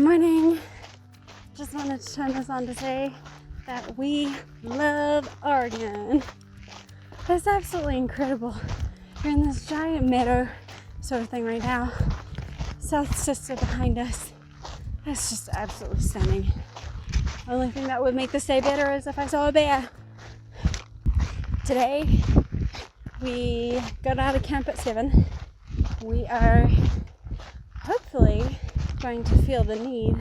morning. Just wanted to turn this on to say that we love Oregon. It's absolutely incredible. We're in this giant meadow sort of thing right now. South Sister behind us. It's just absolutely stunning. Only thing that would make this day better is if I saw a bear. Today we got out of camp at 7. We are hopefully going to feel the need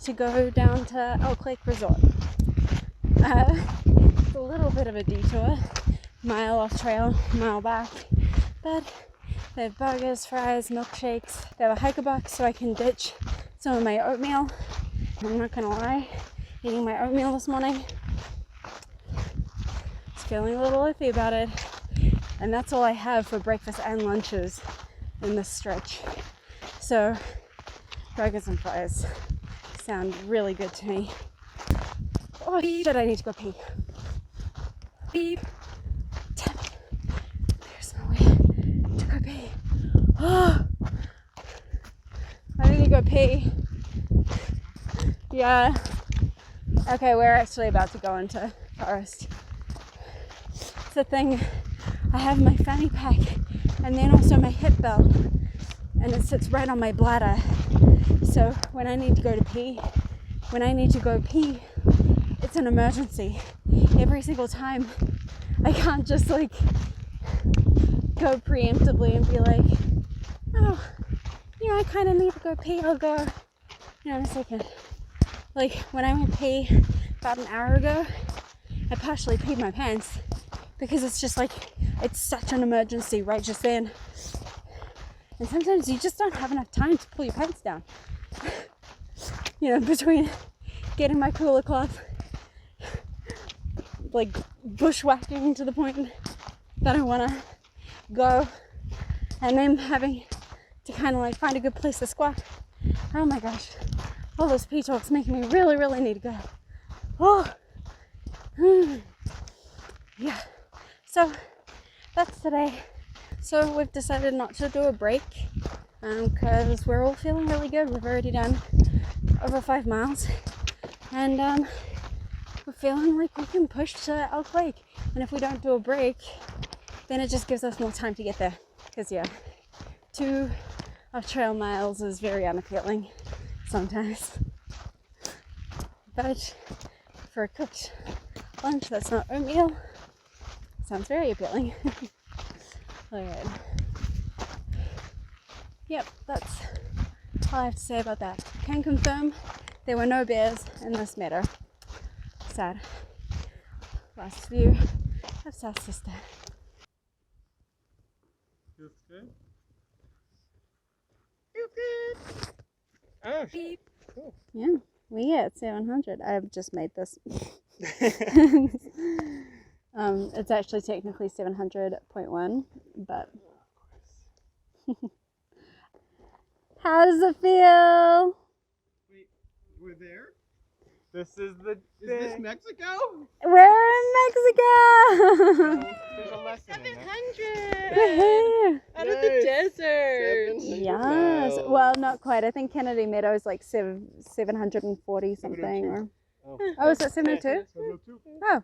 to go down to Elk Lake Resort. It's a little bit of a detour, mile off trail, mile back, but they have burgers, fries, milkshakes. They have a hiker box so I can ditch some of my oatmeal. I'm not gonna lie, eating my oatmeal this morning, just feeling a little iffy about it. And that's all I have for breakfast and lunches in this stretch. So burgers and fries sound really good to me. Oh shit, I need to go pee. Beep. Damn it. There's no way to go pee. Oh, I need to go pee. Yeah. Okay, we're actually about to go into forest. It's the thing, I have my fanny pack and then also my hip belt, and it sits right on my bladder. So when I need to go pee, it's an emergency. Every single time. I can't just like go preemptively and be like, oh, you know, I kind of need to go pee, I'll go, you know, in a second. Like when I went pee about an hour ago, I partially peed my pants because it's just like, it's such an emergency right just then. And sometimes you just don't have enough time to pull your pants down. You know, between getting my cooler cloth, like bushwhacking to the point that I want to go, and then having to kind of like find a good place to squat. Oh my gosh, all those pee talks making me really need to go. Oh, yeah. So that's today. So we've decided not to do a break because we're all feeling really good. We've already done over 5 miles, and we're feeling like we can push to Elk Lake. And if we don't do a break, then it just gives us more time to get there. Because yeah, 2 trail miles is very unappealing sometimes. But for a cooked lunch that's not oatmeal, sounds very appealing. Alright. Yep, that's all I have to say about that. Can confirm there were no bears in this meadow. Sad. Last view of South Sister. Feels good? Feels good! Oh, beep. Cool. Yeah, we get 700. I've just made this. It's actually technically 700.1, but how does it feel? Wait, we're there? This is the... Is this Mexico? We're in Mexico! There's a lesson in that. 700! Out of the desert! Yes. Well, not quite. I think Kennedy Meadow is like 740 something. Or... Oh, is it 702? Oh.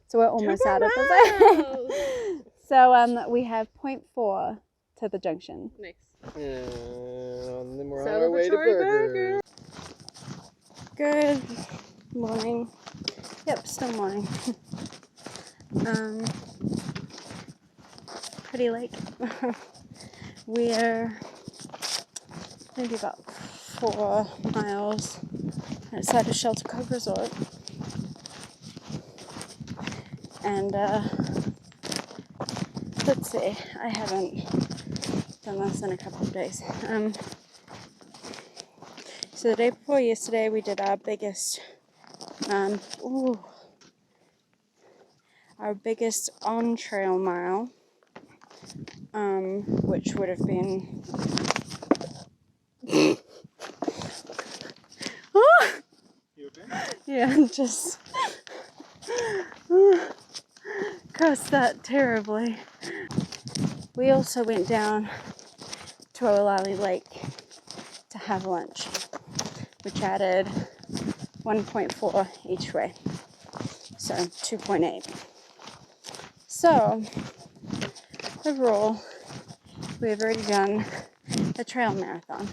So we're almost out of the So we have 0.4 to the junction. Nice. And then we're on our way to burger. Good morning. Yep, still morning. Pretty late. We're maybe about 4 miles outside of Shelter Cove Resort. And let's see, I haven't done this in a couple of days. So the day before yesterday we did our biggest on-trail mile, which would have been You okay? yeah, just cursed that terribly. We also went down to Olali Lake to have lunch. which added 1.4 each way, so 2.8. So overall, we've already done a trail marathon,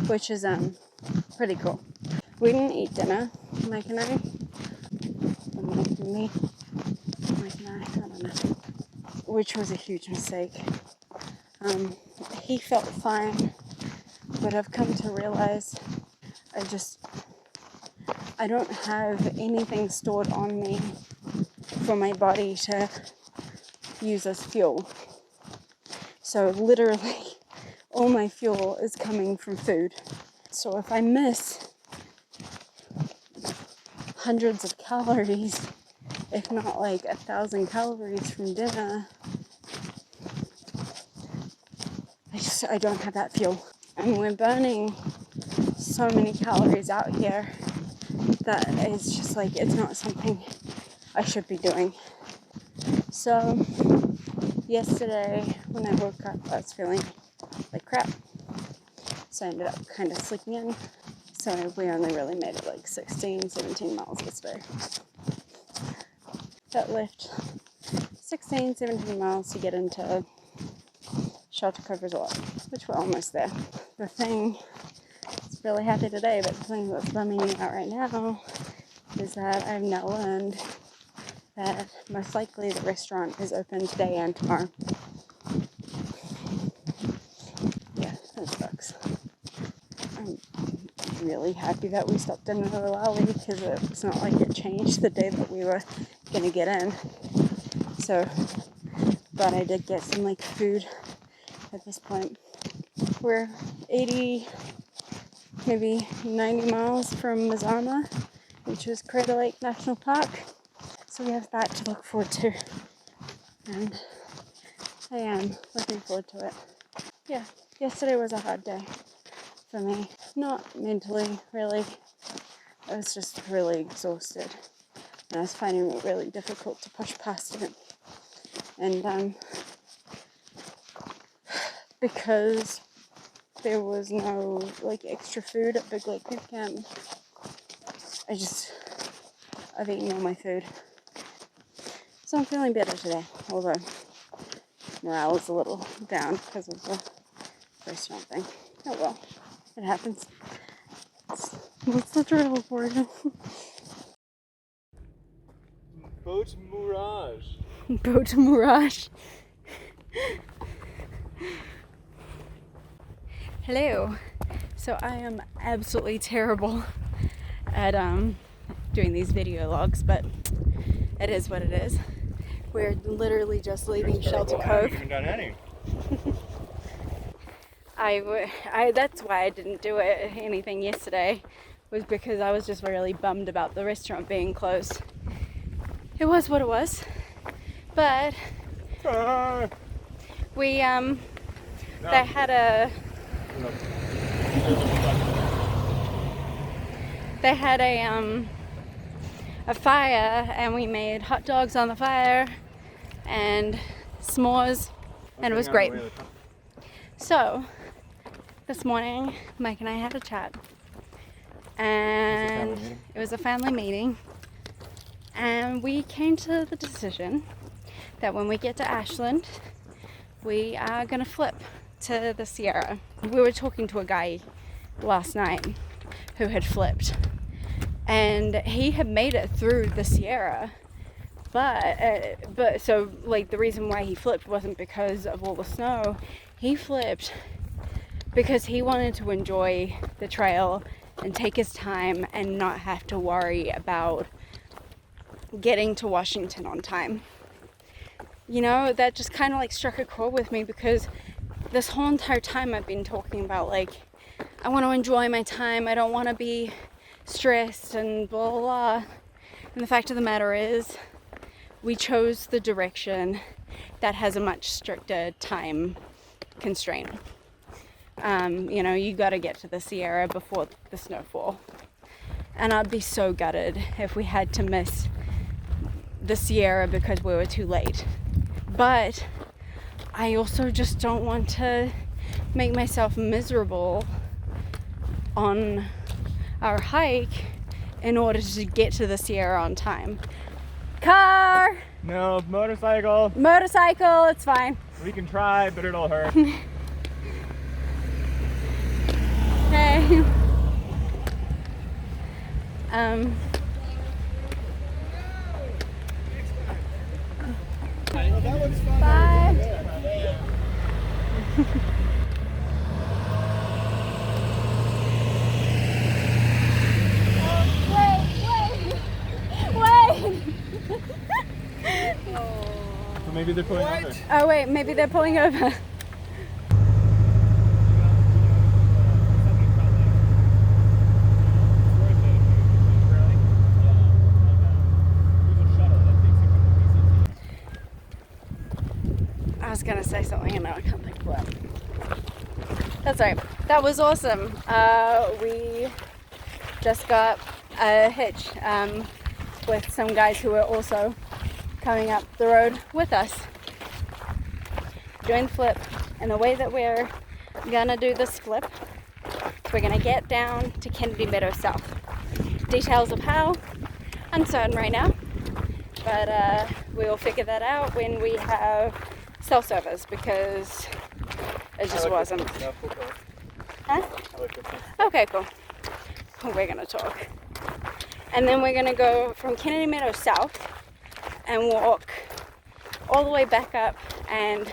which is pretty cool. We didn't eat dinner, Mike and I. I don't know, which was a huge mistake. He felt fine, but I've come to realize I don't have anything stored on me for my body to use as fuel. So literally all my fuel is coming from food. So if I miss hundreds of calories, if not like 1,000 calories from dinner, I don't have that fuel. And we're burning so many calories out here that it's just like, it's not something I should be doing. So yesterday when I woke up, I was feeling like crap. So I ended up kind of sleeping in. So we only really made it like 16, 17 miles yesterday. That left 16, 17 miles to get into Shelter Cove Resort, which we're almost there. The thing that's really happy today, but the thing that's bumming me out right now is that I've now learned that most likely the restaurant is open today and tomorrow. Yeah, that sucks. I'm really happy that we stopped in another alley because it's not like it changed the day that we were going to get in. So, but I did get some like food at this point. We're 80, maybe 90 miles from Mazama, which is Crater Lake National Park. So we have that to look forward to. And I am looking forward to it. Yeah, yesterday was a hard day for me. Not mentally, really. I was just really exhausted. And I was finding it really difficult to push past it. And because there was no like extra food at Big Lake Boot Camp, I've eaten all my food. So I'm feeling better today, although morale is a little down because of the restaurant thing. Oh well, it happens. What's the trail for you? Boat Mirage. Boat Mirage. Hello. So I am absolutely terrible at doing these video logs, but it is what it is. We're literally just leaving Shelter Cove. I haven't even done any. That's why I didn't do anything yesterday, was because I was just really bummed about the restaurant being closed. It was what it was, but we they had a fire, and we made hot dogs on the fire and s'mores, and it was great. So this morning Mike and I had a chat, and it was a family meeting, and we came to the decision that when we get to Ashland, we are gonna flip to the Sierra. We were talking to a guy last night who had flipped, and he had made it through the Sierra, but so like the reason why he flipped wasn't because of all the snow. He flipped because he wanted to enjoy the trail and take his time and not have to worry about getting to Washington on time. You know, that just kind of like struck a chord with me, because this whole entire time I've been talking about like, I want to enjoy my time, I don't want to be stressed and blah blah blah. And the fact of the matter is, we chose the direction that has a much stricter time constraint. You know, you got to get to the Sierra before the snowfall, and I'd be so gutted if we had to miss the Sierra because we were too late. But I also just don't want to make myself miserable on our hike in order to get to the Sierra on time. Car! No, motorcycle. Motorcycle, it's fine. We can try, but it'll hurt. Hey. That one's fun. Bye. Wait. So maybe they're pulling over. Oh wait, maybe they're pulling over. I was gonna say something and now I can't think of what. That's right. That was awesome. We just got a hitch with some guys who were also coming up the road with us, doing the flip. And the way that we're gonna do this flip, we're gonna get down to Kennedy Meadow South. Details of how, uncertain right now, but we will figure that out when we have cell service, because it just wasn't. Huh? Okay, cool. We're gonna talk. And then we're gonna go from Kennedy Meadow South and walk all the way back up and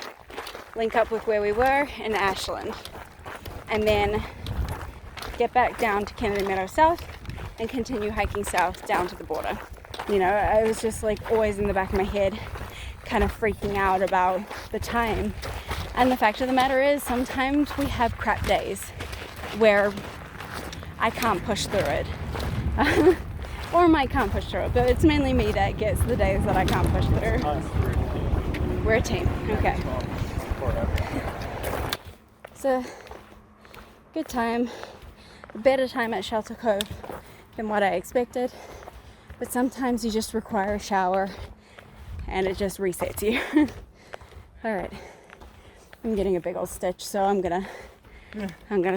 link up with where we were in Ashland. And then get back down to Kennedy Meadow South and continue hiking south down to the border. You know, I was just like always in the back of my head kind of freaking out about the time. And the fact of the matter is, sometimes we have crap days where I can't push through it. Or Mike can't push through it, but it's mainly me that gets the days that I can't push through. We're a team, okay. It's a good time, a better time at Shelter Cove than what I expected, but sometimes you just require a shower and it just resets you. All right, I'm getting a big old stitch, so I'm gonna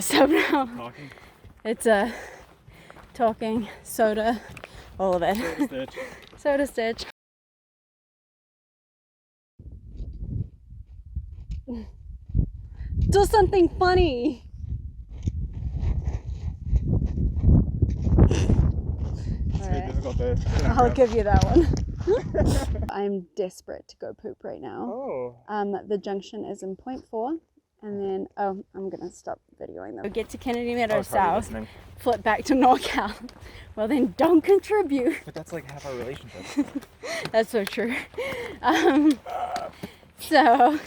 stop now. Talking. It's talking, soda, all of it. Soda stitch. Soda stitch. Do something funny. It's very difficult to. I'll give you that one. I'm desperate to go poop right now. Oh. The junction is in 0.4, and then I'm gonna stop videoing them. Get to Kennedy Meadow South, Listening. flip back to NorCal. Well then, don't contribute. But that's like half our relationship. That's so true. So